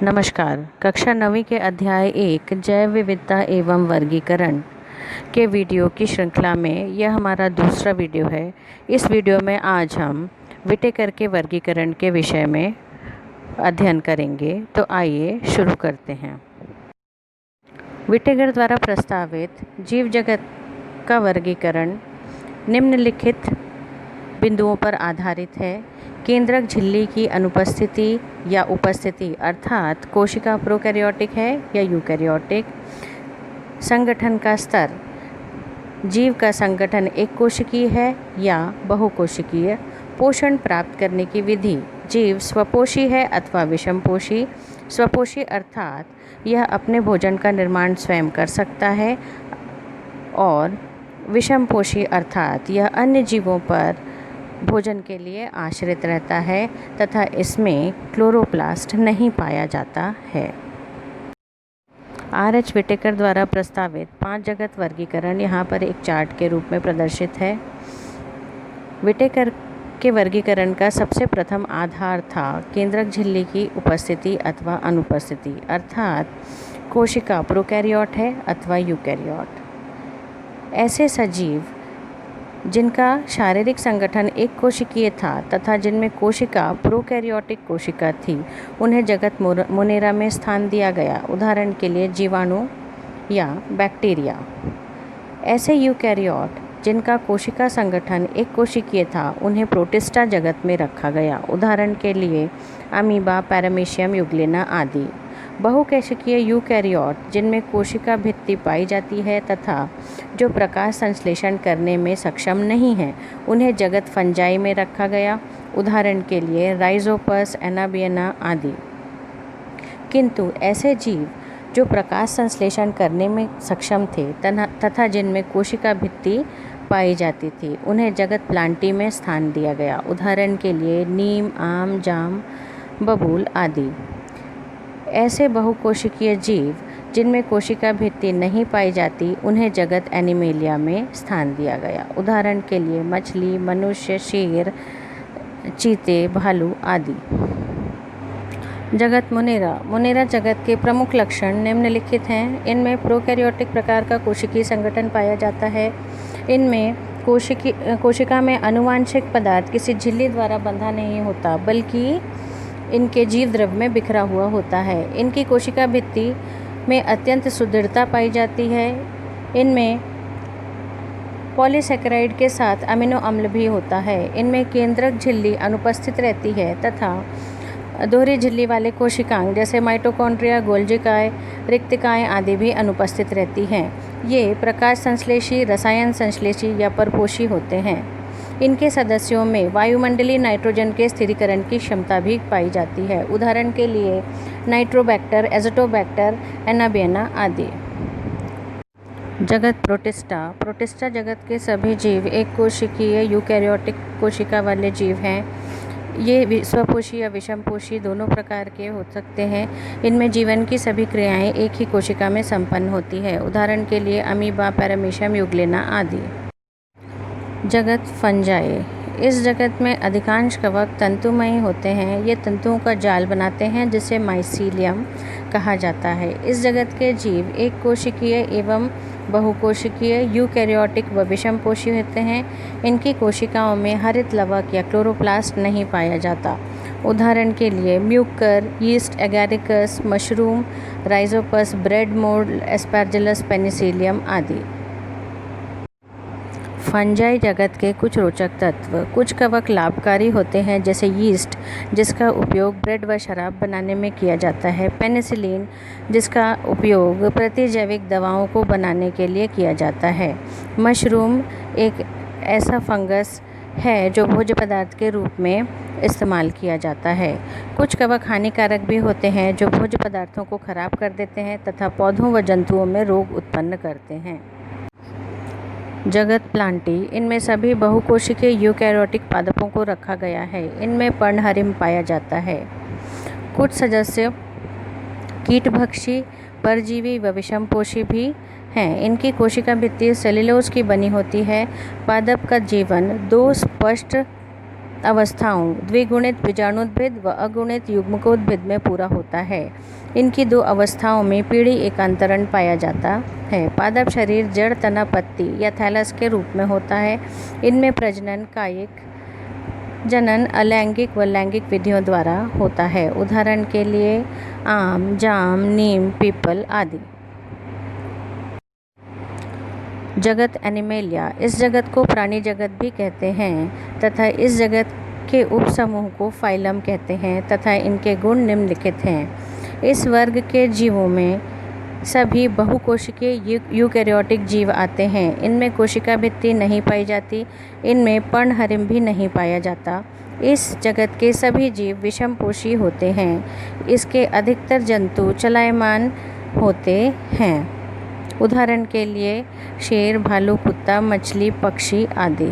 नमस्कार। कक्षा 9वीं के अध्याय 1 जैव विविधता एवं वर्गीकरण के वीडियो की श्रृंखला में यह हमारा दूसरा वीडियो है। इस वीडियो में आज हम विटेकर के वर्गीकरण के विषय में अध्ययन करेंगे। तो आइए शुरू करते हैं। विटेकर द्वारा प्रस्तावित जीव जगत का वर्गीकरण निम्नलिखित बिंदुओं पर आधारित है। केंद्रक झिल्ली की अनुपस्थिति या उपस्थिति, अर्थात कोशिका प्रोकैरियोटिक है या यूकैरियोटिक। संगठन का स्तर, जीव का संगठन एक कोशिकीय है या बहुकोशिकीय। पोषण प्राप्त करने की विधि, जीव स्वपोषी है अथवा विषमपोषी। स्वपोषी अर्थात यह अपने भोजन का निर्माण स्वयं कर सकता है, और विषमपोषी अर्थात यह अन्य जीवों पर भोजन के लिए आश्रित रहता है तथा इसमें क्लोरोप्लास्ट नहीं पाया जाता है। R.H. विटेकर द्वारा प्रस्तावित 5 जगत वर्गीकरण यहाँ पर एक चार्ट के रूप में प्रदर्शित है। विटेकर के वर्गीकरण का सबसे प्रथम आधार था केंद्रक झिल्ली की उपस्थिति अथवा अनुपस्थिति, अर्थात कोशिका प्रोकैरियोट है अथवा यूकैरियोट। ऐसे सजीव जिनका शारीरिक संगठन एक कोशिकीय था तथा जिनमें कोशिका प्रोकैरियोटिक कोशिका थी, उन्हें जगत मोनेरा में स्थान दिया गया। उदाहरण के लिए जीवाणु या बैक्टीरिया। ऐसे यूकैरियोट जिनका कोशिका संगठन एक कोशिकीय था, उन्हें प्रोटिस्टा जगत में रखा गया। उदाहरण के लिए अमीबा, पैरामीशियम, यूग्लिना आदि। बहुकोशिकीय यूकैरियोट जिनमें कोशिका भित्ति पाई जाती है तथा जो प्रकाश संश्लेषण करने में सक्षम नहीं है, उन्हें जगत फंजाई में रखा गया। उदाहरण के लिए राइजोपस, एनाबियना आदि। किंतु ऐसे जीव जो प्रकाश संश्लेषण करने में सक्षम थे तथा जिनमें कोशिका भित्ति पाई जाती थी, उन्हें जगत प्लांटी में स्थान दिया गया। उदाहरण के लिए नीम, आम, जाम, बबूल आदि। ऐसे बहुकोशिकीय जीव जिनमें कोशिका भित्ति नहीं पाई जाती, उन्हें जगत एनिमेलिया में स्थान दिया गया। उदाहरण के लिए मछली, मनुष्य, शेर, चीते, भालू आदि। जगत मोनेरा जगत के प्रमुख लक्षण निम्नलिखित हैं। इनमें प्रोकैरियोटिक प्रकार का कोशिकीय संगठन पाया जाता है। इनमें कोशिका में आनुवांशिक पदार्थ किसी झिल्ली द्वारा बंधा नहीं होता, बल्कि इनके जीव द्रव में बिखरा हुआ होता है। इनकी कोशिका भित्ति में अत्यंत सुदृढ़ता पाई जाती है। इनमें पॉलीसैकेराइड के साथ अमीनो अम्ल भी होता है। इनमें केंद्रक झिल्ली अनुपस्थित रहती है तथा दोहरी झिल्ली वाले कोशिकांग जैसे माइटोकॉन्ड्रिया, गोल्जिकाएँ, रिक्तिकाएँ आदि भी अनुपस्थित रहती हैं। ये प्रकाश संश्लेषी, रसायन संश्लेषी या परपोषी होते हैं। इनके सदस्यों में वायुमंडलीय नाइट्रोजन के स्थिरीकरण की क्षमता भी पाई जाती है। उदाहरण के लिए नाइट्रोबैक्टर, एज़ोटोबैक्टर, एनाबियना आदि। जगत प्रोटिस्टा जगत के सभी जीव एक कोशिकीय यूकैरियोटिक कोशिका वाले जीव हैं। ये स्वपोषी या विषमपोषी दोनों प्रकार के हो सकते हैं। इनमें जीवन की सभी क्रियाएं एक ही कोशिका में संपन्न होती है। उदाहरण के लिए अमीबा, पैरामीशियम, यूग्लिना आदि। जगत फंजाई। इस जगत में अधिकांश कवक तंतुमयी होते हैं। ये तंतुओं का जाल बनाते हैं जिसे माइसीलियम कहा जाता है। इस जगत के जीव एक कोशिकीय एवं बहुकोशिकीय, यूकैरियोटिक व विषमपोषी होते हैं। इनकी कोशिकाओं में हरित लवक या क्लोरोप्लास्ट नहीं पाया जाता। उदाहरण के लिए mucor, yeast, agaricus, mushroom, rhizopus, bread mould, aspergillus, penicillium आदि। फंजाई जगत के कुछ रोचक तत्व। कुछ कवक लाभकारी होते हैं, जैसे यीस्ट जिसका उपयोग ब्रेड व शराब बनाने में किया जाता है। पेनिसिलिन जिसका उपयोग प्रतिजैविक दवाओं को बनाने के लिए किया जाता है। मशरूम एक ऐसा फंगस है जो भोज्य पदार्थ के रूप में इस्तेमाल किया जाता है। कुछ कवक हानिकारक भी होते हैं जो भोज्य पदार्थों को खराब कर देते हैं तथा पौधों व जंतुओं में रोग उत्पन्न करते हैं। जगत प्लांटी। इनमें सभी बहुकोशिकीय यूकैरियोटिक पादपों को रखा गया है। इनमें पर्णहरिम पाया जाता है। कुछ सदस्य कीटभक्षी, परजीवी व विषमपोषी भी हैं। इनकी कोशिका भित्ति सेल्यूलोज की बनी होती है। पादप का जीवन 2 स्पष्ट अवस्थाओं द्विगुणित बीजाणुद्भिद व अगुणित युग्मकोद्भिद में पूरा होता है। इनकी 2 अवस्थाओं में पीढ़ी एकांतरण पाया जाता है। पादप शरीर जड़ तना पत्ती या थैलस के रूप में होता है। इनमें प्रजनन कायिक जनन अलैंगिक व लैंगिक विधियों द्वारा होता है। उदाहरण के लिए आम, जाम, नीम, पीपल आदि। जगत एनिमेलिया, इस जगत को प्राणी जगत भी कहते हैं तथा इस जगत के उपसमूह को फाइलम कहते हैं तथा इनके गुण निम्नलिखित हैं। इस वर्ग के जीवों में सभी बहुकोशिकीय यूकैरियोटिक जीव आते हैं। इनमें कोशिका भित्ति नहीं पाई जाती। इनमें पर्णहरिम भी नहीं पाया जाता। इस जगत के सभी जीव विषमपोषी होते हैं। इसके अधिकतर जंतु चलायमान होते हैं। उदाहरण के लिए शेर, भालू, कुत्ता, मछली, पक्षी आदि।